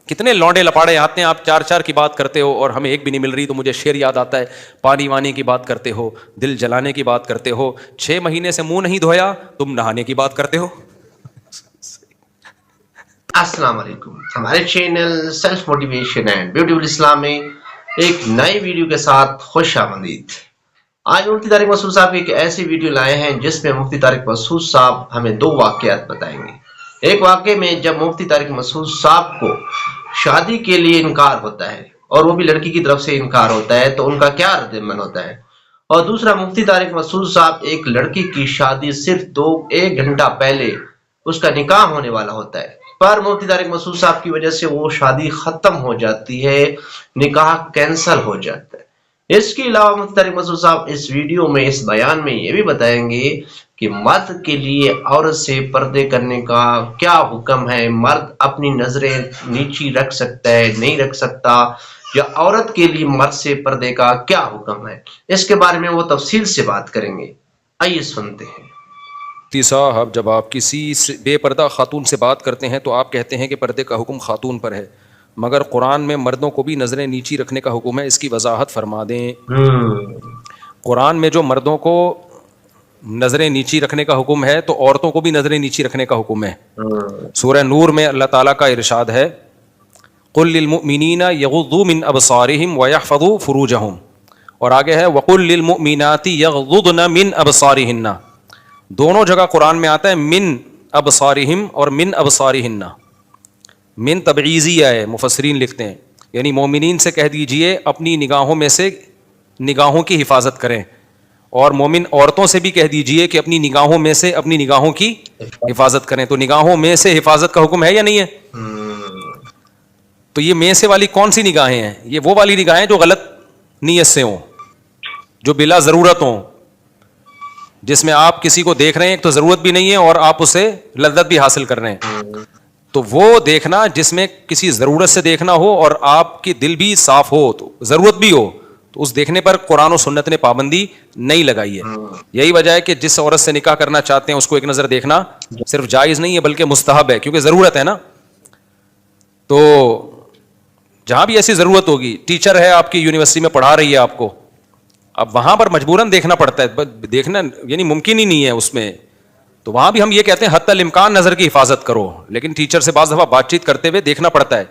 کتنے لونڈے لپاڑے آتے ہیں, آپ 4 کی بات کرتے ہو اور ہمیں ایک بھی نہیں مل رہی. تو مجھے شعر یاد آتا ہے, پانی وانی کی بات کرتے ہو, دل جلانے کی بات کرتے ہو, 6 مہینے سے منہ نہیں دھویا, تم نہانے کی بات کرتے ہو. السلام علیکم. ہمارے channel self motivation and beautiful Islam میں ایک نئی ویڈیو کے ساتھ خوش آمدید. آج مفتی طارق مسعود صاحب ایک ایسی ویڈیو لائے ہیں جس میں مفتی طارق مسعود صاحب ہمیں 2 واقعات بتائیں گے. ایک واقعے میں جب مفتی طارق مسعود صاحب کو شادی کے لیے انکار ہوتا ہے اور وہ بھی لڑکی کی طرف سے انکار ہوتا ہے تو ان کا کیا رد عمل ہوتا ہے, اور دوسرا مفتی طارق مسعود صاحب ایک لڑکی کی شادی صرف 1 گھنٹہ پہلے اس کا نکاح ہونے والا ہوتا ہے, پر مفتی طارق مسعود صاحب کی وجہ سے وہ شادی ختم ہو جاتی ہے, نکاح کینسل ہو جاتا ہے. اس کے علاوہ مفتی طارق مسعود صاحب اس ویڈیو میں, اس بیان میں یہ بھی بتائیں گے کہ مرد کے لیے عورت سے پردے کرنے کا کیا حکم ہے, مرد اپنی نظریں نیچی رکھ سکتا ہے نہیں رکھ سکتا, یا عورت کے لیے مرد سے پردے کا کیا حکم ہے. اس کے بارے میں وہ تفصیل سے بات کریں گے. آئیے سنتے ہیں. صاحب, جب آپ کسی بے پردہ خاتون سے بات کرتے ہیں تو آپ کہتے ہیں کہ پردے کا حکم خاتون پر ہے, مگر قرآن میں مردوں کو بھی نظریں نیچی رکھنے کا حکم ہے, اس کی وضاحت فرما دیں. قرآن میں جو مردوں کو نظریں نیچی رکھنے کا حکم ہے تو عورتوں کو بھی نظریں نیچی رکھنے کا حکم ہے. سورہ نور میں اللہ تعالیٰ کا ارشاد ہے, قل للمؤمنین یغضوا من ابصارہم ویحفظوا فروجہم, اور آگے ہے وقل للمؤمنات یغضضن من ابصارہن. دونوں جگہ قرآن میں آتا ہے من ابصارہم اور من ابصارہن. من تبعیضیہ ہے, مفسرین لکھتے ہیں, یعنی مومنین سے کہہ دیجئے اپنی نگاہوں میں سے نگاہوں کی حفاظت کریں, اور مومن عورتوں سے بھی کہہ دیجئے کہ اپنی نگاہوں میں سے اپنی نگاہوں کی حفاظت کریں. تو نگاہوں میں سے حفاظت کا حکم ہے یا نہیں ہے؟ تو یہ میں سے والی کون سی نگاہیں ہیں؟ یہ وہ والی نگاہیں جو غلط نیت سے ہوں, جو بلا ضرورت ہوں, جس میں آپ کسی کو دیکھ رہے ہیں تو ضرورت بھی نہیں ہے اور آپ اسے لذت بھی حاصل کر رہے ہیں. تو وہ دیکھنا جس میں کسی ضرورت سے دیکھنا ہو اور آپ کی دل بھی صاف ہو, تو ضرورت بھی ہو, تو اس دیکھنے پر قرآن و سنت نے پابندی نہیں لگائی ہے. یہی وجہ ہے کہ جس عورت سے نکاح کرنا چاہتے ہیں اس کو ایک نظر دیکھنا صرف جائز نہیں ہے بلکہ مستحب ہے, کیونکہ ضرورت ہے نا. تو جہاں بھی ایسی ضرورت ہوگی, ٹیچر ہے آپ کی یونیورسٹی میں پڑھا رہی ہے آپ کو, اب وہاں پر مجبوراً دیکھنا پڑتا ہے, دیکھنا یعنی ممکن ہی نہیں ہے اس میں, تو وہاں بھی ہم یہ کہتے ہیں حتی الامکان نظر کی حفاظت کرو, لیکن ٹیچر سے بعض دفعہ بات چیت کرتے ہوئے دیکھنا پڑتا ہے.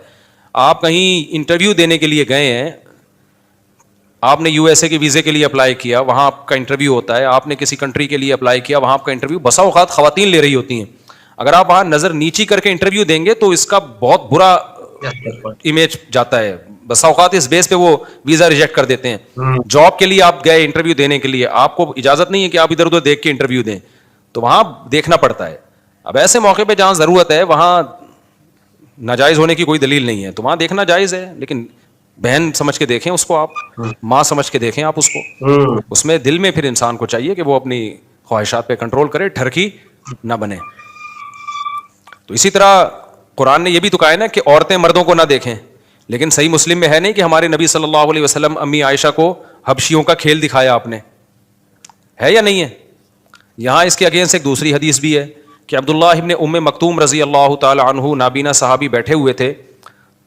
آپ کہیں انٹرویو دینے کے لیے گئے ہیں, آپ نے USA کے ویزے کے لیے اپلائی کیا, وہاں آپ کا انٹرویو ہوتا ہے, آپ نے کسی کنٹری کے لیے اپلائی کیا, وہاں آپ کا انٹرویو بسا اوقات خواتین لے رہی ہوتی ہیں. اگر آپ وہاں نظر نیچی کر کے انٹرویو دیں گے تو اس کا بہت برا امیج جاتا ہے, بسا اوقات اس بیس پہ وہ ویزا ریجیکٹ کر دیتے ہیں. جاب کے لیے آپ گئے انٹرویو دینے کے لیے, آپ کو اجازت نہیں ہے کہ آپ ادھر ادھر دیکھ کے انٹرویو دیں, تو وہاں دیکھنا پڑتا ہے. اب ایسے موقع پہ جہاں ضرورت ہے وہاں ناجائز ہونے کی کوئی دلیل نہیں ہے, تو وہاں دیکھنا جائز ہے, لیکن بہن سمجھ کے دیکھیں اس کو, آپ ماں سمجھ کے دیکھیں آپ اس کو. اس میں دل میں پھر انسان کو چاہیے کہ وہ اپنی خواہشات پہ کنٹرول کرے, ٹھرکی نہ بنے. تو اسی طرح قرآن نے یہ بھی تو کہا ہے نا کہ عورتیں مردوں کو نہ دیکھیں, لیکن صحیح مسلم میں ہے نہیں کہ ہمارے نبی صلی اللہ علیہ وسلم امی عائشہ کو حبشیوں کا کھیل دکھایا آپ نے, ہے یا نہیں ہے؟ یہاں اس کے اگینسٹ ایک دوسری حدیث بھی ہے کہ عبداللہ ابن ام مکتوم رضی اللہ تعالی عنہ نابینا صحابی بیٹھے ہوئے تھے,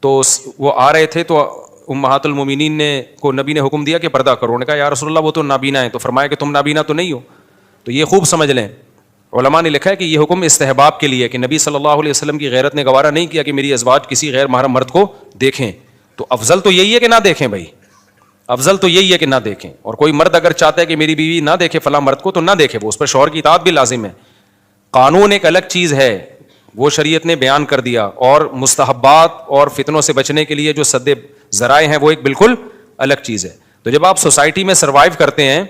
تو وہ آ رہے تھے, تو امہات المومنین نے کو نبی نے حکم دیا کہ پردہ کرو. نے کہا یا رسول اللہ وہ تو نابینا ہے, تو فرمایا کہ تم نابینا تو نہیں ہو. تو یہ خوب سمجھ لیں, علماء نے لکھا ہے کہ یہ حکم استحباب کے لیے, کہ نبی صلی اللہ علیہ وسلم کی غیرت نے گوارا نہیں کیا کہ میری ازواج کسی غیر محرم مرد کو دیکھیں, تو افضل تو یہی ہے کہ نہ دیکھیں بھائی, افضل تو یہی ہے کہ نہ دیکھیں. اور کوئی مرد اگر چاہتا ہے کہ میری بیوی نہ دیکھے فلاں مرد کو, تو نہ دیکھے, وہ اس پر شوہر کی اطاعت بھی لازم ہے. قانون ایک الگ چیز ہے, وہ شریعت نے بیان کر دیا, اور مستحبات اور فتنوں سے بچنے کے لیے جو سد ذرائع ہیں وہ ایک بالکل الگ چیز ہے. تو جب آپ سوسائٹی میں سروائیو کرتے ہیں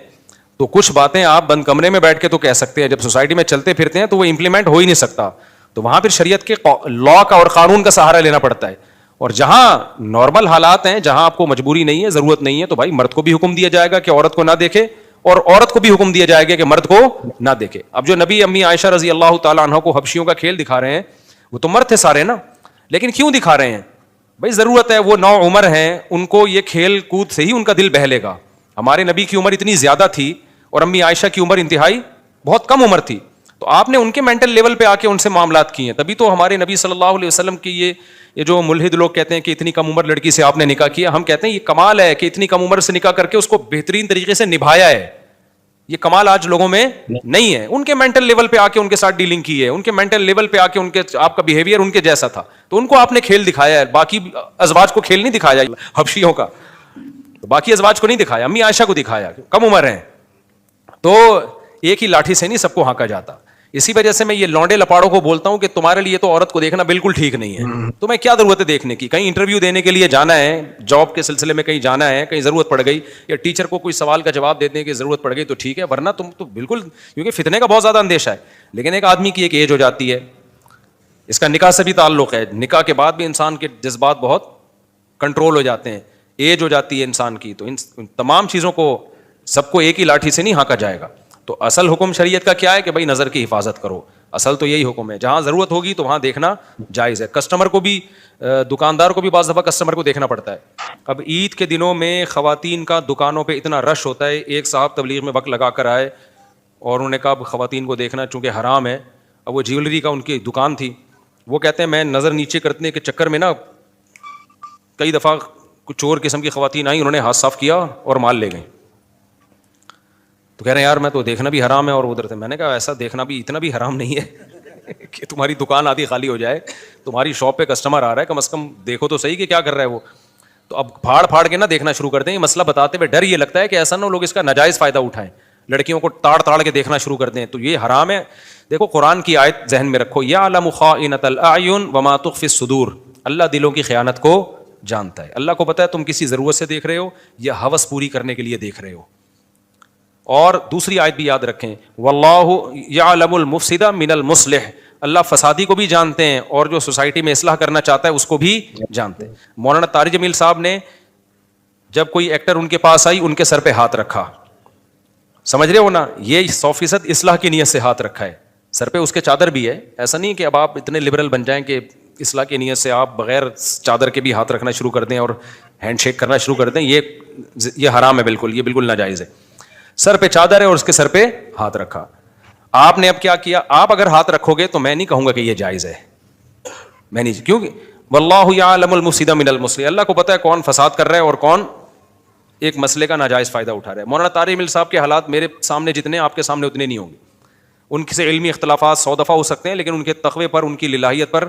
تو کچھ باتیں آپ بند کمرے میں بیٹھ کے تو کہہ سکتے ہیں, جب سوسائٹی میں چلتے پھرتے ہیں تو وہ امپلیمنٹ ہو ہی نہیں سکتا, تو وہاں پھر شریعت کے لا کا اور قانون کا سہارا لینا پڑتا ہے. اور جہاں نارمل حالات ہیں, جہاں آپ کو مجبوری نہیں ہے, ضرورت نہیں ہے, تو بھائی مرد کو بھی حکم دیا جائے گا کہ عورت کو نہ دیکھے, اور عورت کو بھی حکم دیا جائے گا کہ مرد کو نہ دیکھے. اب جو نبی امی عائشہ رضی اللہ تعالیٰ عنہ کو حبشیوں کا کھیل دکھا رہے ہیں, وہ تو مرد تھے سارے نا, لیکن کیوں دکھا رہے ہیں بھائی؟ ضرورت ہے, وہ نو عمر ہیں, ان کو یہ کھیل کود سے ہی ان کا دل بہلے گا. ہمارے نبی کی عمر اتنی زیادہ تھی اور امی عائشہ کی عمر انتہائی بہت کم عمر تھی, تو آپ نے ان کے مینٹل لیول پہ آ کے ان سے معاملات کیے ہیں. تبھی تو ہمارے نبی صلی اللہ علیہ وسلم کی یہ جو ملحد لوگ کہتے ہیں کہ اتنی کم عمر لڑکی سے آپ نے نکاح کیا, ہم کہتے ہیں یہ کمال ہے کہ اتنی کم عمر سے نکاح کر کے اس کو بہترین طریقے سے نبھایا ہے. یہ کمال آج لوگوں میں نہیں ہے. ان کے مینٹل لیول پہ آ کے ان کے ساتھ ڈیلنگ کی ہے, ان کے مینٹل لیول پہ آ کے ان کے آپ کا بیہیویئر ان کے جیسا تھا, تو ان کو آپ نے کھیل دکھایا ہے. باقی ازواج کو کھیل نہیں دکھایا حبشیوں کا, تو باقی ازواج کو نہیں دکھایا, امی عائشہ کو دکھایا, کم عمر ہیں. تو ایک ہی لاٹھی سے نہیں سب کو ہانکا جاتا. اسی وجہ سے میں یہ لونڈے لپاڑوں کو بولتا ہوں کہ تمہارے لیے تو عورت کو دیکھنا بالکل ٹھیک نہیں ہے. تمہیں کیا ضرورت ہے دیکھنے کی؟ کہیں انٹرویو دینے کے لیے جانا ہے, جاب کے سلسلے میں کہیں جانا ہے, کہیں ضرورت پڑ گئی, یا ٹیچر کو کوئی سوال کا جواب دینے کی ضرورت پڑ گئی تو ٹھیک ہے, ورنہ تم تو بالکل, کیونکہ فتنے کا بہت زیادہ اندیشہ ہے. لیکن ایک آدمی کی ایک ایج ہو جاتی ہے, اس کا نکاح سے بھی تعلق ہے, نکاح کے بعد بھی انسان کے جذبات بہت کنٹرول ہو جاتے ہیں, ایج ہو جاتی ہے انسان کی, تو ان تمام چیزوں کو سب کو ایک ہی لاٹھی سے نہیں ہانکا جائے گا. تو اصل حکم شریعت کا کیا ہے کہ بھائی نظر کی حفاظت کرو, اصل تو یہی حکم ہے. جہاں ضرورت ہوگی تو وہاں دیکھنا جائز ہے. کسٹمر کو بھی, دکاندار کو بھی بعض دفعہ کسٹمر کو دیکھنا پڑتا ہے. اب عید کے دنوں میں خواتین کا دکانوں پہ اتنا رش ہوتا ہے. ایک صاحب تبلیغ میں وقت لگا کر آئے اور انہوں نے کہا خواتین کو دیکھنا چونکہ حرام ہے. اب وہ جیولری کا ان کی دکان تھی, وہ کہتے ہیں میں نظر نیچے کرنے کے چکر میں نا کئی دفعہ کچھ چور قسم کی خواتین آئیں, انہوں نے ہاتھ صاف کیا اور مال لے گئیں. تو کہہ رہے ہیں یار میں تو دیکھنا بھی حرام ہے اور ادھر سے. میں نے کہا ایسا دیکھنا بھی اتنا بھی حرام نہیں ہے کہ تمہاری دکان آدھی خالی ہو جائے, تمہاری شاپ پہ کسٹمر آ رہا ہے, کم از کم دیکھو تو صحیح کہ کیا کر رہا ہے وہ. تو اب پھاڑ پھاڑ کے نہ دیکھنا شروع کر دیں. یہ مسئلہ بتاتے ہوئے ڈر یہ لگتا ہے کہ ایسا نہ لوگ اس کا ناجائز فائدہ اٹھائیں, لڑکیوں کو تاڑ تاڑ کے دیکھنا شروع کر دیں, تو یہ حرام ہے. دیکھو قرآن کی آیت ذہن میں رکھو, یعلم خائنۃ الاعین وما تخفی الصدور, اللہ دلوں کی خیانت کو جانتا ہے. اللہ کو پتہ ہے تم کسی ضرورت سے دیکھ رہے ہو یا ہوس پوری کرنے کے لیے دیکھ رہے ہو. اور دوسری آیت بھی یاد رکھیں, واللہ یعلم المفسد من المصلح, اللہ فسادی کو بھی جانتے ہیں اور جو سوسائٹی میں اصلاح کرنا چاہتا ہے اس کو بھی جانتے ہیں. مولانا طارق جمیل صاحب نے جب کوئی ایکٹر ان کے پاس آئی, ان کے سر پہ ہاتھ رکھا, سمجھ رہے ہو نا, یہ 100% اصلاح کی نیت سے ہاتھ رکھا ہے. سر پہ اس کے چادر بھی ہے, ایسا نہیں کہ اب آپ اتنے لبرل بن جائیں کہ اصلاح کی نیت سے آپ بغیر چادر کے بھی ہاتھ رکھنا شروع کر دیں اور ہینڈ شیک کرنا شروع کر دیں. یہ حرام ہے بالکل, یہ بالکل ناجائز ہے. سر پہ چادر ہے اور اس کے سر پہ ہاتھ رکھا. آپ نے اب کیا کیا, آپ اگر ہاتھ رکھو گے تو میں نہیں کہوں گا کہ یہ جائز ہے, میں نہیں, کیونکہ واللہ یعلم المفسد من المصلح, اللہ کو پتہ ہے کون فساد کر رہا ہے اور کون ایک مسئلے کا ناجائز فائدہ اٹھا رہا ہے. مولانا طارق جمیل صاحب کے حالات میرے سامنے جتنے آپ کے سامنے اتنے نہیں ہوں گے. ان سے علمی اختلافات 100 دفعہ ہو سکتے ہیں, لیکن ان کے تقوی پر, ان کی للہیت پر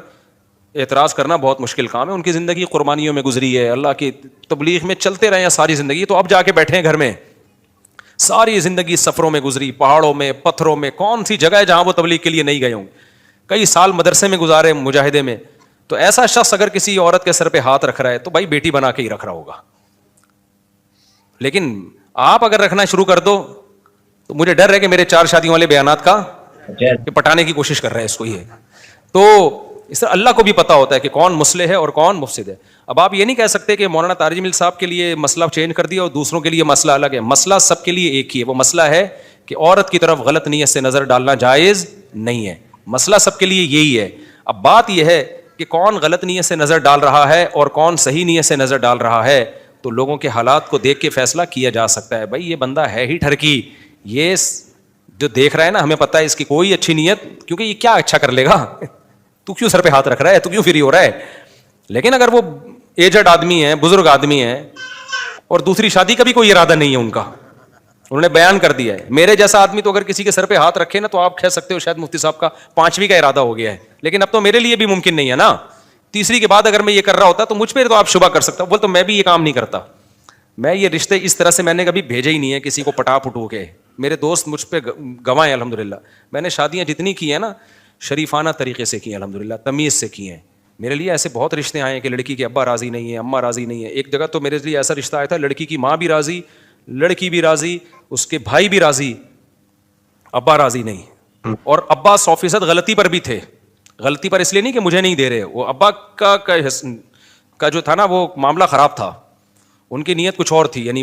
اعتراض کرنا بہت مشکل کام ہے. ان کی زندگی قربانیوں میں گزری ہے, اللہ کی تبلیغ میں چلتے رہے ہیں ساری زندگی, تو اب جا کے بیٹھے ہیں گھر میں. ساری زندگی سفروں میں گزری, پہاڑوں میں, پتھروں میں, کون سی جگہ ہے جہاں وہ تبلیغ کے لیے نہیں گئے ہوں. کئی سال مدرسے میں گزارے, مجاہدے میں. تو ایسا شخص اگر کسی عورت کے سر پہ ہاتھ رکھ رہا ہے تو بھائی بیٹی بنا کے ہی رکھ رہا ہوگا. لیکن آپ اگر رکھنا شروع کر دو تو مجھے ڈر ہے کہ میرے 4 شادیوں والے بیانات کا پٹانے کی کوشش کر رہے ہیں اس کو. یہ تو اس طرح اللہ کو بھی پتا ہوتا ہے کہ کون مصلح ہے اور کون مفسد ہے. اب آپ یہ نہیں کہہ سکتے کہ مولانا طارق جمیل صاحب کے لیے مسئلہ چینج کر دیا اور دوسروں کے لیے مسئلہ الگ ہے. مسئلہ سب کے لیے ایک ہی ہے. وہ مسئلہ ہے کہ عورت کی طرف غلط نیت سے نظر ڈالنا جائز نہیں ہے. مسئلہ سب کے لیے یہی ہے. اب بات یہ ہے کہ کون غلط نیت سے نظر ڈال رہا ہے اور کون صحیح نیت سے نظر ڈال رہا ہے, تو لوگوں کے حالات کو دیکھ کے فیصلہ کیا جا سکتا ہے. بھائی یہ بندہ ہے ہی ٹھرکی, یہ جو دیکھ رہا ہے نا, ہمیں پتہ ہے اس کی کوئی اچھی نیت, کیونکہ یہ کیا اچھا کر لے گا, تو کیوں سر پہ ہاتھ رکھ رہا ہے, تو کیوں فری ہو رہا ہے. لیکن اگر وہ ایجڈ آدمی ہے, بزرگ آدمی ہے, اور دوسری شادی کا بھی کوئی ارادہ نہیں ہے ان کا, انہوں نے بیان کر دیا ہے. میرے جیسا آدمی تو اگر کسی کے سر پہ ہاتھ رکھے نا تو آپ کہہ سکتے ہو شاید مفتی صاحب کا 5ویں کا ارادہ ہو گیا ہے, لیکن اب تو میرے لیے بھی ممکن نہیں ہے نا. 3 کے بعد اگر میں یہ کر رہا ہوتا تو مجھ پہ تو آپ شبہ کر سکتا. بول تو میں بھی یہ کام نہیں کرتا. میں یہ رشتے اس طرح سے میں نے کبھی بھیجے ہی نہیں ہے کسی کو پٹا پٹو کے. میرے دوست مجھ پہ گواہ ہیں الحمدللہ. میں نے شادیاں جتنی کی ہیں نا شریفانہ طریقے سے کی ہیں الحمدللہ, تمیز سے کی ہیں. میرے لیے ایسے بہت رشتے آئے ہیں کہ لڑکی کے ابا راضی نہیں ہے, اماں راضی نہیں ہے. ایک جگہ تو میرے لیے ایسا رشتہ آیا تھا, لڑکی کی ماں بھی راضی, لڑکی بھی راضی, اس کے بھائی بھی راضی, ابا راضی نہیں. اور ابا 100% غلطی پر بھی تھے. غلطی پر اس لیے نہیں کہ مجھے نہیں دے رہے, وہ ابا کا جو تھا نا وہ معاملہ خراب تھا. ان کی نیت کچھ اور تھی, یعنی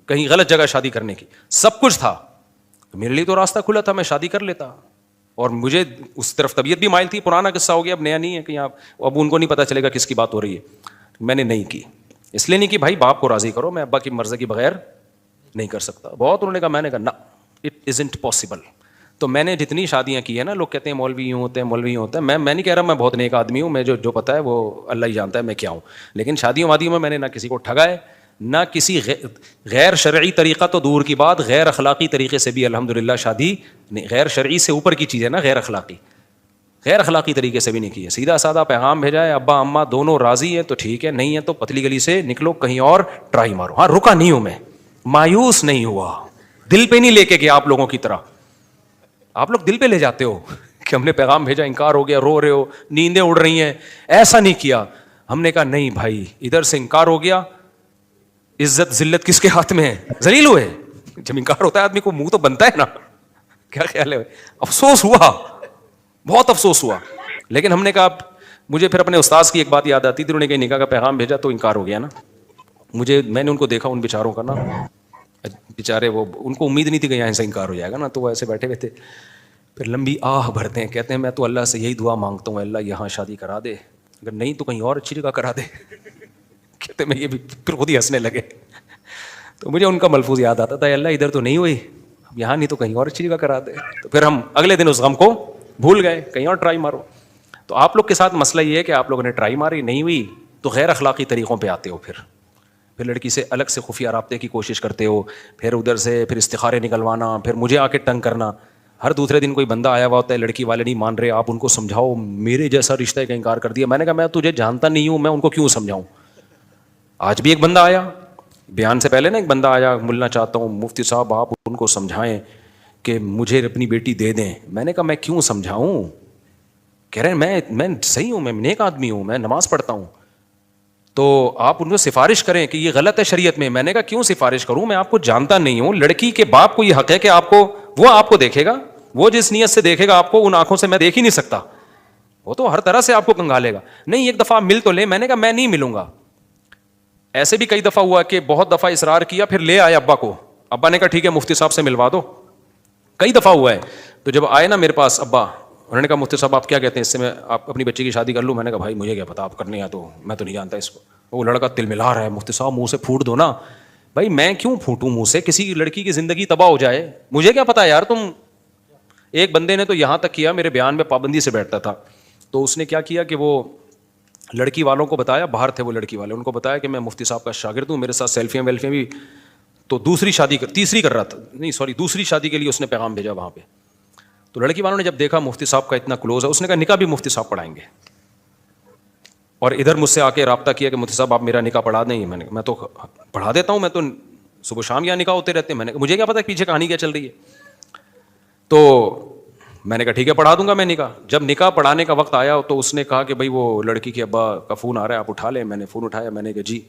کہیں غلط جگہ شادی کرنے کی. سب کچھ تھا, میرے لیے تو راستہ کھلا تھا, میں شادی کر لیتا. اور مجھے اس طرف طبیعت بھی مائل تھی. پرانا قصہ ہو گیا, اب نیا نہیں ہے کہ اب ان کو نہیں پتہ چلے گا کس کی بات ہو رہی ہے. میں نے نہیں کی, اس لیے نہیں کہ بھائی باپ کو راضی کرو, میں ابا کی مرضی کے بغیر نہیں کر سکتا. بہت انہوں نے کہا, میں نے کہا نا, اٹ ازنٹ پاسبل. تو میں نے جتنی شادیاں کی ہیں نا, لوگ کہتے ہیں مولوی یوں ہوتے ہیں, مولوی یوں ہوتا ہے, میں نہیں کہہ رہا میں بہت نیک آدمی ہوں, میں جو پتا ہے وہ اللہ ہی جانتا ہے میں کیا ہوں, لیکن شادیوں وادیوں میں نے نہ کسی کو ٹھگا ہے, نہ کسی غیر شرعی طریقہ تو دور کی بات, غیر اخلاقی طریقے سے بھی الحمدللہ شادی نہیں, غیر شرعی سے اوپر کی چیز ہے نا غیر اخلاقی طریقے سے بھی نہیں کی ہے. سیدھا سادہ پیغام بھیجا ہے, ابا اماں دونوں راضی ہیں تو ٹھیک ہے, نہیں ہے تو پتلی گلی سے نکلو, کہیں اور ٹرائی مارو. ہاں رکا نہیں ہوں میں, مایوس نہیں ہوا, دل پہ نہیں لے کے گیا آپ لوگوں کی طرح. آپ لوگ دل پہ لے جاتے ہو کہ ہم نے پیغام بھیجا, انکار ہو گیا, رو رہے ہو, نیندیں اڑ رہی ہیں. ایسا نہیں کیا. ہم نے کہا نہیں بھائی, ادھر سے انکار ہو گیا, عزت ذلت کس کے ہاتھ میں ہے, ذلیل ہوئے. جب انکار ہوتا ہے آدمی کو منہ تو بنتا ہے نا, کیا خیال ہے. افسوس ہوا, بہت افسوس ہوا, لیکن ہم نے کہا, مجھے پھر اپنے استاذ کی ایک بات یاد آتی تھی, انہوں نے کہا نکاح کا پیغام بھیجا تو انکار ہو گیا نا. میں نے ان کو دیکھا, ان بیچاروں کا نا, بیچارے وہ, ان کو امید نہیں تھی کہ یہاں سے انکار ہو جائے گا نا, تو وہ ایسے بیٹھے ہوئے تھے, پھر لمبی آہ بھرتے ہیں, کہتے ہیں میں تو اللہ سے یہی دعا مانگتا ہوں, اللہ یہاں شادی کرا دے, اگر نہیں تو کہیں اور اچھی جگہ کرا دے. کہتے میں یہ بھی پھر خود ہی ہنسنے لگے. تو مجھے ان کا ملفوظ یاد آتا تھا, اللہ ادھر تو نہیں ہوئی, یہاں نہیں تو کہیں اور اچھی جگہ کرا دے. تو پھر ہم اگلے دن اس غم کو بھول گئے, کہیں اور ٹرائی مارو. تو آپ لوگ کے ساتھ مسئلہ یہ ہے کہ آپ لوگوں نے ٹرائی ماری, نہیں ہوئی تو غیر اخلاقی طریقوں پہ آتے ہو, پھر لڑکی سے الگ سے خفیہ رابطے کی کوشش کرتے ہو, پھر ادھر سے پھر استخارے نکلوانا, پھر مجھے آ کے تنگ کرنا. ہر دوسرے دن کوئی بندہ آیا ہوا ہوتا ہے, لڑکی والے نہیں مان رہے, آپ ان کو سمجھاؤ, میرے جیسا رشتہ کا انکار کر دیا. میں نے کہا میں تجھے جانتا نہیں ہوں, میں ان کو کیوں سمجھاؤں. آج بھی ایک بندہ آیا, بیان سے پہلے نا ایک بندہ آیا, ملنا چاہتا ہوں مفتی صاحب, آپ ان کو سمجھائیں کہ مجھے اپنی بیٹی دے دیں. میں نے کہا میں کیوں سمجھاؤں, کہہ رہے ہیں میں صحیح ہوں, میں نیک آدمی ہوں, میں نماز پڑھتا ہوں, تو آپ ان کو سفارش کریں کہ یہ غلط ہے شریعت میں. میں نے کہا کیوں سفارش کروں, میں آپ کو جانتا نہیں ہوں. لڑکی کے باپ کو یہ حق ہے کہ وہ آپ کو دیکھے گا, وہ جس نیت سے دیکھے گا آپ کو, ان آنکھوں سے میں دیکھ ہی نہیں سکتا, وہ تو ہر طرح سے آپ کو کنگالے گا. نہیں ایک دفعہ مل تو لے. میں نے کہا میں نہیں ملوں گا. ایسے بھی کئی دفعہ ہوا کہ بہت دفعہ اصرار کیا, پھر لے آئے ابا کو, ابا نے کہا ٹھیک ہے مفتی صاحب سے ملوا دو. کئی دفعہ ہوا ہے. تو جب آئے نا میرے پاس ابا, انہوں نے کہا مفتی صاحب آپ کیا کہتے ہیں, اس سے میں آپ اپنی بچی کی شادی کر لوں. میں نے کہا بھائی مجھے کیا پتا, آپ کرنے ہیں تو میں تو نہیں جانتا اس کو. وہ لڑکا تل ملا رہا ہے, مفتی صاحب منہ سے پھوٹ دو نا. بھائی میں کیوں پھوٹوں منہ سے, کسی لڑکی کی زندگی تباہ ہو جائے, مجھے کیا پتا یار. تم ایک بندے نے تو یہاں تک کیا, میرے بیان میں پابندی سے بیٹھتا تھا, تو اس نے کیا کیا کہ وہ لڑکی والوں کو بتایا, باہر تھے وہ لڑکی والے, ان کو بتایا کہ میں مفتی صاحب کا شاگرد ہوں, میرے ساتھ سیلفیاں ویلفیاں بھی. تو دوسری شادی کے لیے اس نے پیغام بھیجا وہاں پہ. تو لڑکی والوں نے جب دیکھا مفتی صاحب کا اتنا کلوز ہے, اس نے کہا نکاح بھی مفتی صاحب پڑھائیں گے, اور ادھر مجھ سے آ کے رابطہ کیا کہ مفتی صاحب آپ میرا نکاح پڑھا دیں. میں تو پڑھا دیتا ہوں, میں تو صبح شام یہاں نکاح ہوتے رہتے ہیں. میں نے مجھے کیا پتا پیچھے کہانی کیا چل رہی ہے. تو میں نے کہا ٹھیک ہے پڑھا دوں گا میں نکاح. جب نکاح پڑھانے کا وقت آیا تو اس نے کہا کہ بھائی وہ لڑکی کے ابا کا فون آ رہا ہے, آپ اٹھا لیں. میں نے فون اٹھایا, میں نے کہا جی.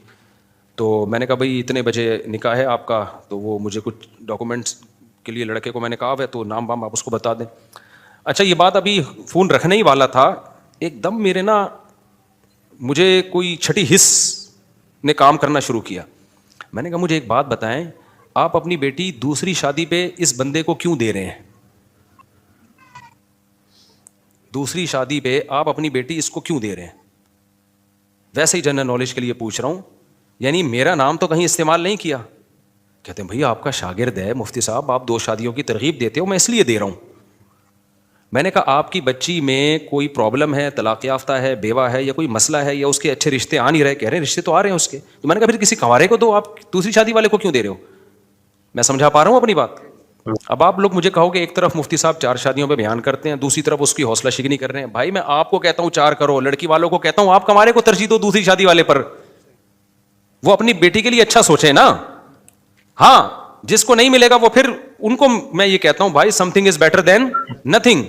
تو میں نے کہا بھائی اتنے بجے نکاح ہے آپ کا, تو وہ مجھے کچھ ڈاکومنٹس کے لیے لڑکے کو میں نے کہا ہے, تو نام وام آپ اس کو بتا دیں. اچھا یہ بات ابھی فون رکھنے ہی والا تھا, ایک دم میرے نا مجھے کوئی چھٹی حس نے کام کرنا شروع کیا. میں نے کہا مجھے ایک بات بتائیں, آپ اپنی بیٹی دوسری شادی پہ اس بندے کو کیوں دے رہے ہیں؟ دوسری شادی پہ آپ اپنی بیٹی اس کو کیوں دے رہے ہیں؟ ویسے ہی جنرل نالج کے لیے پوچھ رہا ہوں, یعنی میرا نام تو کہیں استعمال نہیں کیا. کہتے ہیں بھائی آپ کا شاگرد ہے مفتی صاحب, آپ 2 شادیوں کی ترغیب دیتے ہو, میں اس لیے دے رہا ہوں. میں نے کہا آپ کی بچی میں کوئی پرابلم ہے, طلاق یافتہ ہے, بیوہ ہے, یا کوئی مسئلہ ہے, یا اس کے اچھے رشتے آ نہیں رہے؟ کہہ رہے ہیں رشتے تو آ رہے ہیں اس کے. تو میں نے کہا پھر کسی کنوارے کو دو, آپ دوسری شادی والے کو کیوں دے رہے ہو؟ میں سمجھا پا رہا ہوں اپنی بات. اب آپ لوگ مجھے کہو کہ ایک طرف مفتی صاحب 4 شادیوں پہ بیان کرتے ہیں, دوسری طرف اس کی حوصلہ شکنی کر رہے ہیں. بھائی میں آپ کو کہتا ہوں 4 کرو, لڑکی والوں کو کہتا ہوں آپ کنوارے کو ترجیح دو دوسری شادی والے پر. وہ اپنی بیٹی کے لیے اچھا سوچے نا. ہاں جس کو نہیں ملے گا وہ پھر ان کو میں یہ کہتا ہوں بھائی some thing is better than nothing.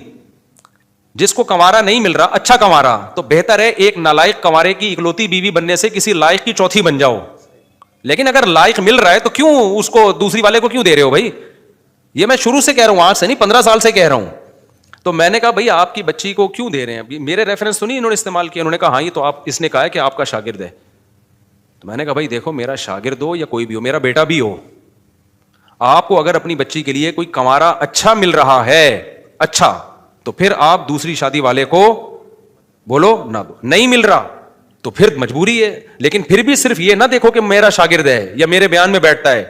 جس کو کنوارا نہیں مل رہا, اچھا کنوارا, تو بہتر ہے ایک نالائق کنوارے کی اکلوتی بیوی بننے سے کسی لائق کی چوتھی بن جاؤ. لیکن اگر لائق مل رہا ہے تو کیوں اس کو دوسری والے کو کیوں دے رہے ہو بھائی؟ یہ میں شروع سے کہہ رہا ہوں, آج سے نہیں 15 سال سے کہہ رہا ہوں. تو میں نے کہا بھائی آپ کی بچی کو کیوں دے رہے ہیں؟ میرے ریفرنس تو نہیں انہوں نے استعمال کیا. انہوں نے کہا ہاں یہ تو آپ, اس نے کہا ہے کہ آپ کا شاگرد ہے. تو میں نے کہا بھائی دیکھو میرا شاگرد ہو یا کوئی بھی ہو, میرا بیٹا بھی ہو, آپ کو اگر اپنی بچی کے لیے کوئی کنوارا اچھا مل رہا ہے, اچھا, تو پھر آپ دوسری شادی والے کو بولو نہ دو. نہیں مل رہا تو پھر مجبوری ہے. لیکن پھر بھی صرف یہ نہ دیکھو کہ میرا شاگرد ہے یا میرے بیان میں بیٹھتا ہے.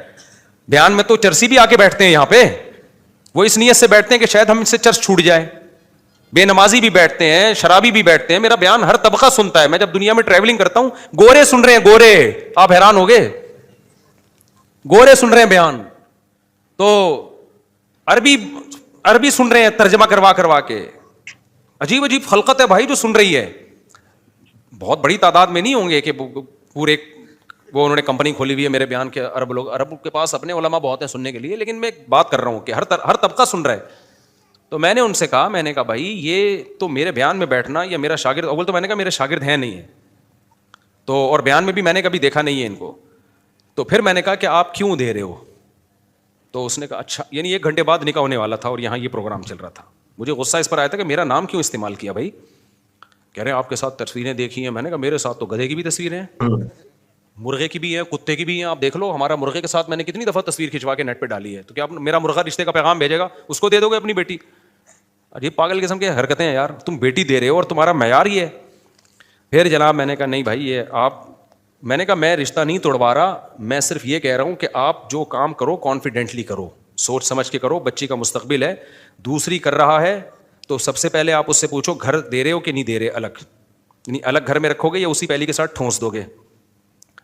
بیان میں تو چرسی بھی آ کے بیٹھتے ہیں یہاں پہ, وہ اس نیت سے بیٹھتے ہیں کہ شاید ہم سے چرچ چھوٹ جائے. بے نمازی بھی بیٹھتے ہیں, شرابی بھی بیٹھتے ہیں, میرا بیان ہر طبقہ سنتا ہے. میں جب دنیا میں ٹریولنگ کرتا ہوں, گورے سن رہے ہیں, گورے, آپ حیران ہو گئے, گورے سن رہے ہیں بیان. تو عربی سن رہے ہیں ترجمہ کروا کے. عجیب عجیب خلقت ہے بھائی جو سن رہی ہے. بہت بڑی تعداد میں نہیں ہوں گے کہ پورے وہ انہوں نے کمپنی کھولی ہوئی ہے میرے بیان کے عرب لوگ. عرب کے پاس اپنے علماء بہت ہیں سننے کے لیے, لیکن میں بات کر رہا ہوں کہ ہر طبقہ سن رہا ہے. تو میں نے ان سے کہا, میں نے کہا بھائی یہ تو میرے بیان میں بیٹھنا یا میرا شاگرد, اول تو میں نے کہا میرے شاگرد ہیں نہیں ہے تو, اور بیان میں بھی میں نے کبھی دیکھا نہیں ہے ان کو. تو پھر میں نے کہا کہ آپ کیوں دے رہے ہو؟ تو اس نے کہا اچھا, یعنی 1 گھنٹے بعد نکاح ہونے والا تھا اور یہاں یہ پروگرام چل رہا تھا. مجھے غصہ اس پر آیا تھا کہ میرا نام کیوں استعمال کیا بھائی. کہہ رہے ہیں آپ کے ساتھ تصویریں دیکھی ہیں. میں نے کہا میرے ساتھ تو گدھے کی بھی تصویریں ہیں, مرغے کی بھی ہیں, کتے کی بھی ہیں, آپ دیکھ لو. ہمارا مرغے کے ساتھ میں نے کتنی دفعہ تصویر کھنچوا کے نیٹ پہ ڈالی ہے. تو کیا میرا مرغہ رشتے کا پیغام بھیجے گا, اس کو دے دو گے اپنی بیٹی؟ عجیب پاگل قسم کی حرکتیں ہیں یار. تم بیٹی دے رہے ہو اور تمہارا معیار ہی ہے. پھر جناب میں نے کہا نہیں بھائی یہ آپ, میں نے کہا میں رشتہ نہیں توڑوا رہا, میں صرف یہ کہہ رہا ہوں کہ آپ جو کام کرو کانفیڈنٹلی کرو, سوچ سمجھ کے کرو. بچی کا مستقبل ہے, دوسری کر رہا ہے تو سب سے پہلے آپ اس سے پوچھو گھر دے رہے ہو کہ نہیں دے رہے, یعنی الگ گھر میں رکھو گے یا اسی پہلی کے ساتھ ٹھونس دو گے.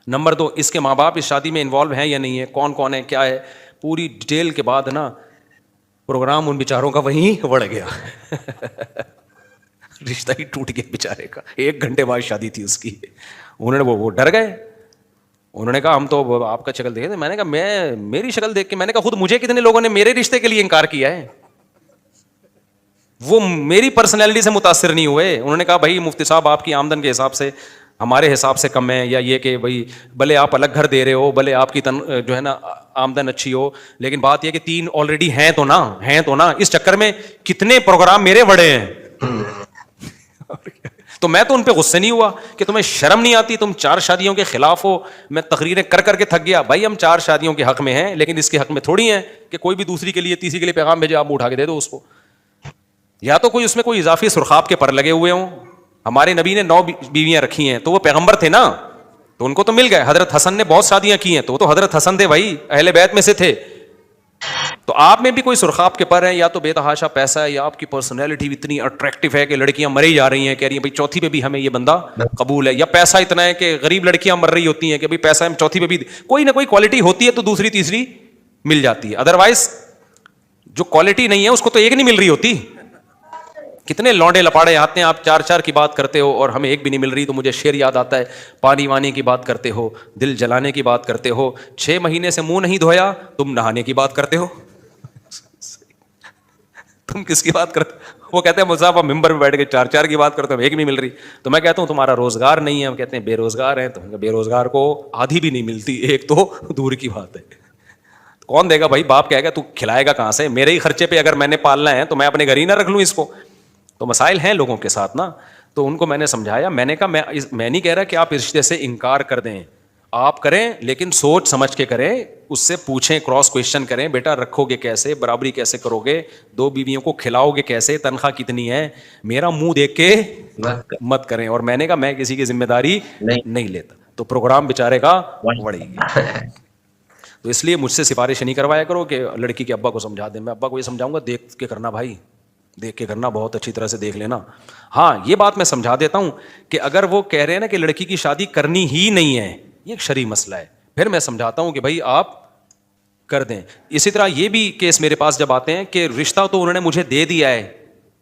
نمبر 2, اس کے ماں باپ اس شادی میں انوالو ہیں یا نہیں ہے, کون کون ہے, کیا ہے, پوری ڈیٹیل کے بعد نا پروگرام ان بیچاروں کا وہیں بڑھ گیا. رشتہ ہی ٹوٹ گیا بیچارے کا. 1 گھنٹے بعد شادی تھی اس کی. انہوں نے وہ ڈر گئے. انہوں نے کہا ہم تو آپ کا شکل دیکھے تھے. میں نے کہا میری شکل دیکھ کے, میں نے کہا خود مجھے کتنے لوگوں نے میرے رشتے کے لیے انکار کیا ہے, وہ میری پرسنالٹی سے متاثر نہیں ہوئے. انہوں نے کہا بھائی مفتی صاحب آپ کی آمدن کے حساب سے ہمارے حساب سے کم ہے, یا یہ کہ بھائی بھلے آپ الگ گھر دے رہے ہو, بھلے آپ کی جو ہے نا آمدن اچھی ہو, لیکن بات یہ کہ 3 آلریڈی ہیں تو نا. اس چکر میں کتنے پروگرام میرے بڑے ہیں. تو میں تو ان پہ غصے نہیں ہوا کہ تمہیں شرم نہیں آتی, تم 4 شادیوں کے خلاف ہو. میں تقریریں کر کے تھک گیا. بھائی ہم 4 شادیوں کے حق میں ہیں, لیکن اس کے حق میں تھوڑی ہیں کہ کوئی بھی دوسری کے لیے تیسری کے لیے پیغام بھیجے, آپ اٹھا کے دے دو اس کو. یا تو کوئی اس میں کوئی اضافی سرخاب کے پر لگے ہوئے ہوں. ہمارے نبی نے 9 بیویاں رکھی ہیں, تو وہ پیغمبر تھے نا, تو ان کو تو مل گئے. حضرت حسن نے بہت شادیاں کی ہیں, تو وہ تو حضرت حسن تھے بھائی, اہل بیت میں سے تھے. تو آپ میں بھی کوئی سرخاب کے پر ہیں, یا تو بے تحاشا پیسہ ہے, یا آپ کی پرسنالٹی اتنی اٹریکٹیو ہے کہ لڑکیاں مری جا رہی ہیں, کہہ رہی ہیں بھائی چوتھی پہ بھی ہمیں یہ بندہ قبول ہے, یا پیسہ اتنا ہے کہ غریب لڑکیاں مر رہی ہوتی ہیں کہ بھائی پیسہ ہم چوتھی پہ بھی, کوئی نہ کوئی کوالٹی ہوتی ہے تو دوسری تیسری مل جاتی ہے. ادروائز جو کوالٹی نہیں ہے اس کو تو ایک نہیں مل رہی ہوتی. کتنے لونڈے لپاڑے آتے ہیں, آپ 4 کی بات کرتے ہو اور ہمیں ایک بھی نہیں مل رہی. تو مجھے شعر یاد آتا ہے, پانی وانی کی بات کرتے ہو, دل جلانے کی بات کرتے ہو, 6 مہینے سے منہ نہیں دھویا, تم نہانے کی بات کرتے ہو. تم کس کی بات کرتے؟ وہ کہتے ہیں مصعب ممبر میں بیٹھ کے 4 کی بات کرتے ہو, ایک نہیں مل رہی. تو میں کہتا ہوں تمہارا روزگار نہیں ہے. ہم کہتے ہیں بے روزگار ہیں. تو بے روزگار کو آدھی بھی نہیں ملتی, ایک تو دور کی بات ہے. کون دے گا بھائی؟ باپ کہے گا تو کھلائے گا کہاں سے؟ میرے ہی خرچے پہ اگر میں نے پالنا ہے تو میں اپنے گھر ہی نہ رکھ لوں اس کو. تو مسائل ہیں لوگوں کے ساتھ نا. تو ان کو میں نے سمجھایا, میں نے کہا میں نہیں کہہ رہا کہ آپ اس رشتے سے انکار کر دیں, آپ کریں لیکن سوچ سمجھ کے کریں, اس سے پوچھیں, کراس کوشچن کریں, بیٹا رکھو گے کیسے, برابری کیسے کرو گے, 2 بیویوں کو کھلاؤ گے کیسے, تنخواہ کتنی ہے, میرا منہ دیکھ کے مت کریں. اور میں نے کہا میں کسی کی ذمہ داری نہیں لیتا. تو پروگرام بیچارے کا بڑھے گی. تو اس لیے مجھ سے سفارش نہیں کروایا کرو کہ لڑکی کے ابا کو سمجھا دیں. میں ابا کو یہ سمجھاؤں گا دیکھ کے کرنا بھائی, دیکھ کے کرنا, بہت اچھی طرح سے دیکھ لینا. ہاں یہ بات میں سمجھا دیتا ہوں کہ اگر وہ کہہ رہے ہیں نا کہ لڑکی کی شادی کرنی ہی نہیں ہے, یہ ایک شرعی مسئلہ ہے, پھر میں سمجھاتا ہوں کہ بھائی آپ کر دیں. اسی طرح یہ بھی کیس میرے پاس جب آتے ہیں کہ رشتہ تو انہوں نے مجھے دے دیا ہے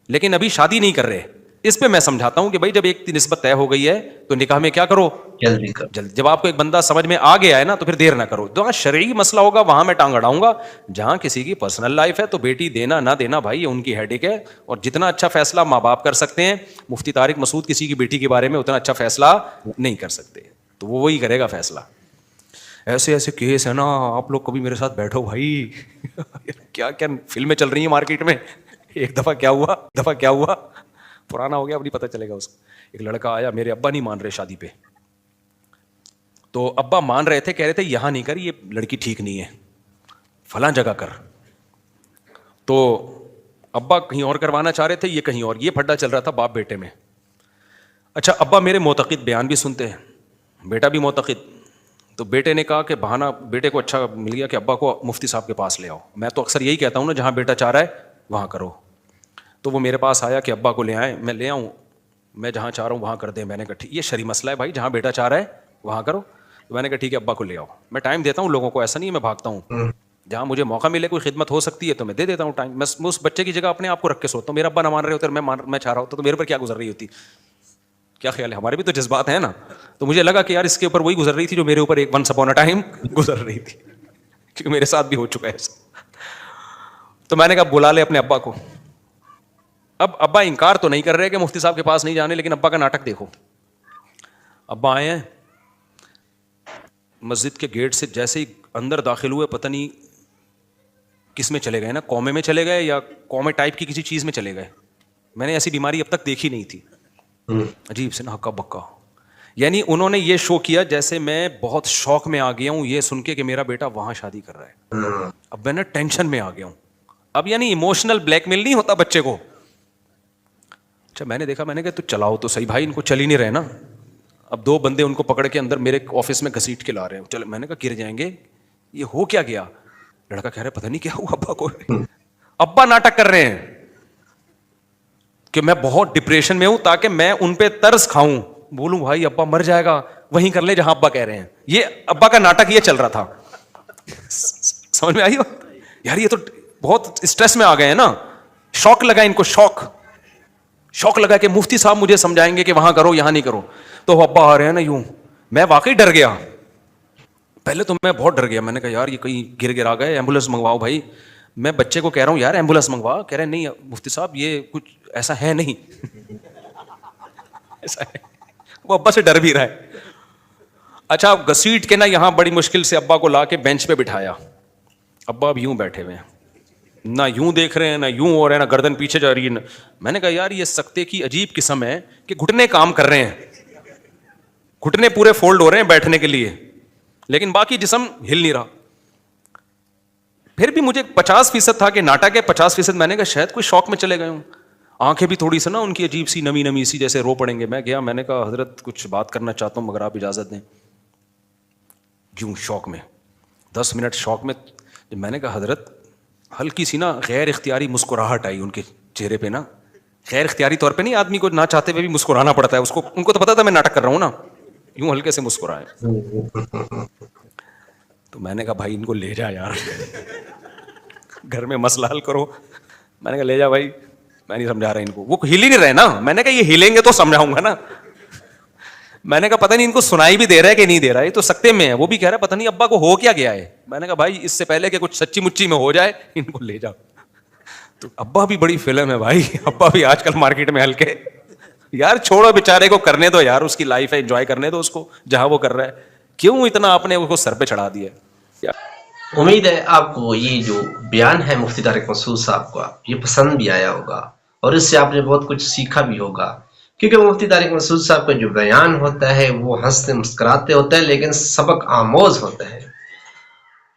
لیکن ابھی شادی نہیں کر رہے, اس پہ میں سمجھاتا ہوں کہ بھائی جب ایک نسبت طے ہو گئی ہے تو نکاح میں کیا کرو, جلدی. جب آپ کو ایک بندہ سمجھ میں آ گیا ہے نا تو پھر دیر نہ کرو. جہاں شرعی مسئلہ ہوگا وہاں میں ٹانگ اڑاؤں گا. جہاں کسی کی پرسنل لائف ہے تو بیٹی دینا نہ دینا بھائی یہ ان کی ہیڈک ہے, اور جتنا اچھا فیصلہ ماں باپ کر سکتے ہیں, مفتی طارق مسعود کسی کی بیٹی کے بارے میں اتنا اچھا فیصلہ نہیں کر سکتے, تو وہ وہی کرے گا فیصلہ. ایسے کیس ہے نا, آپ لوگ کبھی میرے ساتھ بیٹھو بھائی, کیا کیا فلمیں چل رہی ہیں مارکیٹ میں. ایک دفعہ کیا ہوا, پرانا ہو گیا اب نہیں پتہ چلے گا اس کو. ایک لڑکا آیا, میرے ابا نہیں مان رہے شادی پہ, تو ابا مان رہے تھے, کہہ رہے تھے یہاں نہیں کر, یہ لڑکی ٹھیک نہیں ہے, فلاں جگہ کر. تو ابا کہیں اور کروانا چاہ رہے تھے, یہ کہیں اور. یہ پھڈا چل رہا تھا باپ بیٹے میں. اچھا ابا میرے معتقد بیان بھی سنتے ہیں, بیٹا بھی معتقد, تو بیٹے نے کہا کہ بہانہ بیٹے کو اچھا مل گیا کہ ابا کو مفتی صاحب کے پاس لے آؤ. میں تو اکثر یہی کہتا ہوں نا, جہاں بیٹا چاہ رہا ہے وہاں کرو. تو وہ میرے پاس آیا کہ ابا کو لے آئیں. میں لے آؤں, میں جہاں چاہ رہا ہوں وہاں کر دیں. میں نے کہا ٹھیک, یہ شرعی مسئلہ ہے بھائی, جہاں بیٹا چاہ رہا ہے وہاں کرو. تو میں نے کہا ٹھیک ہے ابا کو لے آؤ. میں ٹائم دیتا ہوں لوگوں کو, ایسا نہیں ہے میں بھاگتا ہوں. جہاں مجھے موقع ملے, کوئی خدمت ہو سکتی ہے تو میں دے دیتا ہوں ٹائم. میں اس بچے کی جگہ اپنے آپ کو رکھ کے سوچتا ہوں, میرا ابا نہ مان رہے ہوتے, میں چاہ رہا ہوتا تو میرے پر کیا گزر رہی ہوتی. کیا خیال ہے, ہمارے بھی تو جذبات ہیں نا. تو مجھے لگا کہ یار اس کے اوپر وہی گزر رہی تھی جو میرے اوپر ایک ونس اپون اے ٹائم گزر رہی تھی, کیونکہ میرے ساتھ بھی ہو چکا ہے ایسا. تو میں نے کہا بلا لے اپنے ابا کو. اب ابا انکار تو نہیں کر رہے کہ مفتی صاحب کے پاس نہیں جانے, لیکن ابا کا ناٹک دیکھو. ابا آئے ہیں مسجد کے گیٹ سے, جیسے ہی اندر داخل ہوئے پتہ نہیں کس میں چلے گئے نا, قومے میں چلے گئے یا قومے ٹائپ کی کسی چیز میں چلے گئے. میں نے ایسی بیماری اب تک دیکھی نہیں تھی, عجیب سے نا ہکا بکا. یعنی انہوں نے یہ شو کیا جیسے میں بہت شوق میں آ گیا ہوں یہ سن کے کہ میرا بیٹا وہاں شادی کر رہا ہے. اب میں نا ٹینشن میں آ گیا ہوں. اب یعنی ایموشنل بلیک میل نہیں ہوتا بچے کو. اچھا میں نے دیکھا, میں نے کہا تو چلاؤ تو صحیح بھائی, ان کو چل ہی نہیں رہے نا. اب 2 بندے ان کو پکڑ کے اندر میرے آفس میں گھسیٹ کے لا رہے ہیں. چل میں نے کہا گر جائیں گے, یہ ہو کیا گیا. لڑکا کہہ رہا ہے پتہ نہیں کیا ہوا ابا کو. ابا ناٹک کر رہے ہیں کہ میں بہت ڈپریشن میں ہوں تاکہ میں ان پہ ترس کھاؤں. بولوں بھائی ابا مر جائے گا, وہیں کر لے جہاں ابا کہہ رہے ہیں. یہ ابا کا ناٹک یہ چل رہا تھا. سمجھ میں آئی ہو یار, یہ تو بہت اسٹریس میں آ گئے ہیں نا. شوق لگا ان کو, شوق لگا کہ مفتی صاحب مجھے سمجھائیں گے کہ وہاں کرو یہاں نہیں کرو. تو ابا آ رہے ہیں نا یوں. میں واقعی ڈر گیا, پہلے تو میں بہت ڈر گیا. میں نے کہا یار یہ کہیں گر آ گئے, ایمبولینس منگواؤ بھائی. میں بچے کو کہہ رہا ہوں یار ایمبولینس منگوا, کہہ رہے نہیں مفتی صاحب یہ کچھ ایسا ہے نہیں. ایسا ہے, وہ ابا سے ڈر بھی رہا ہے. اچھا گھسیٹ کے نا یہاں بڑی مشکل سے ابا کو لا کے بینچ پہ بٹھایا. ابا اب یوں بیٹھے ہوئے ہیں, نہ یوں دیکھ رہے ہیں نہ یوں ہو رہے ہیں, نہ گردن پیچھے جا رہی ہے. میں نے کہا یار یہ سکتے کی عجیب قسم ہے کہ گھٹنے کام کر رہے ہیں, گھٹنے پورے فولڈ ہو رہے ہیں بیٹھنے کے لیے, لیکن باقی جسم ہل نہیں رہا. پھر بھی مجھے 50% تھا کہ ناٹک ہے, 50% میں نے کہا شاید کوئی شوق میں چلے گئے ہوں. آنکھیں بھی تھوڑی سی نا ان کی عجیب سی نمی سی جیسے رو پڑیں گے. میں گیا, میں نے کہا حضرت کچھ بات کرنا چاہتا ہوں مگر آپ اجازت دیں. کیوں شوق میں 10 منٹ شوق میں. میں نے کہا حضرت, ہلکی سی نا غیر اختیاری مسکراہٹ آئی ان کے چہرے پہ نا. غیر اختیاری طور پہ نہیں, آدمی کو نہ چاہتے ہوئے بھی مسکرانا پڑتا ہے اس کو. ان کو تو پتا تھا میں ناٹک کر رہا ہوں نا, یوں ہلکے سے مسکرائے. تو میں نے کہا بھائی ان کو لے جا یار, گھر میں مسئلہ حل کرو. میں نے کہا لے جا بھائی, میں نہیں سمجھا رہا ان کو. وہ ہل ہی نہیں رہے نا. میں نے کہا یہ ہلیں گے تو سمجھاؤں گا نا. میں نے کہا پتہ نہیں ان کو سنائی بھی دے رہا ہے کہ نہیں دے رہا ہے, یہ تو سکتے میں ہے. وہ بھی کہہ رہا ہے پتہ نہیں ابا کو ہو کیا گیا ہے. میں نے کہا بھائی اس سے پہلے کہ کچھ سچی مچی میں ہو جائے ان کو لے جاؤ. تو ابا بھی بڑی فلم ہے بھائی, ابا بھی آج کل مارکیٹ میں ہلکے. یار چھوڑو بیچارے کو کرنے دو یار, اس کی لائف ہے, انجوائے کرنے دو اس کو جہاں وہ کر رہا ہے. کیوں اتنا آپ نے اس کو سر پہ چڑھا دیا. امید ہے آپ کو یہ جو بیان ہے مفتی طارق مسعود صاحب کا یہ پسند بھی آیا ہوگا, اور اس سے آپ نے بہت کچھ سیکھا بھی ہوگا. کیونکہ مفتی طارق مسعود صاحب کا جو بیان ہوتا ہے وہ ہنستے مسکراتے ہوتا ہے لیکن سبق آموز ہوتا ہے.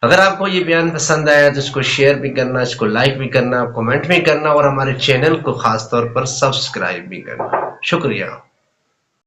اگر آپ کو یہ بیان پسند آیا تو اس کو شیئر بھی کرنا, اس کو لائک بھی کرنا, کمنٹ بھی کرنا, اور ہمارے چینل کو خاص طور پر سبسکرائب بھی کرنا. شکریہ.